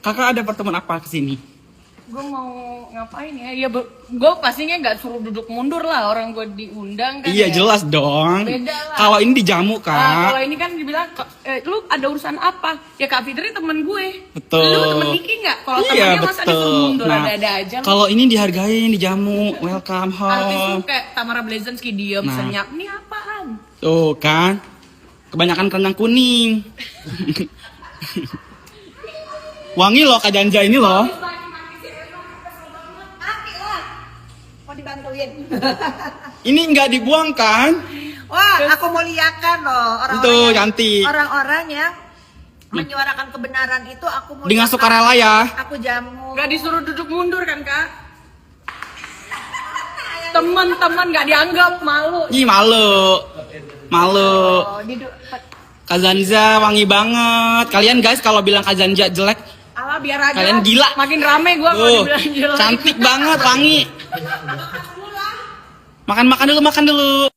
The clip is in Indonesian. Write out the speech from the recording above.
Kakak ada pertemuan apa kesini? Gue mau ngapain ya? Ya gue pastinya nggak suruh duduk mundur lah, orang gue diundang kan. Iya ya. jelas dong. Beda lah. Kalau ini dijamu Kalau kak. ini kan dibilang, lu ada urusan apa? Ya Kak Fitri temen gue. Betul. Lu temen Niki nggak? Kalau Iya temennya masa betul. disuruh mundur, Nah, ada aja. kalau ini dihargain, dijamu, welcome Artis lu home. kayak Tamara Blazensky diem Nah. senyap. Ini apaan? Tuh kan, kebanyakan rendang kuning. Wangi loh Kak Janja ini loh. Mati lah. Mau dibantuin. Ini nggak dibuang kan? Wah, aku muliakan loh orang-orang Tuh, yang- cantik. orang-orang yang menyuarakan kebenaran itu aku muliakan. Dengan sukarela ya. Aku jamu. Gak disuruh duduk mundur kan Kak? Teman-teman nggak dianggap, malu. Ih malu. Malu. Oh, Kak Zanza wangi banget. Kalian guys kalau bilang Kak Zanza jelek, Alah biar aja. kalian gila. Makin rame gue kalau Tuh, dibilang jelek. cantik banget wangi. Makan dulu.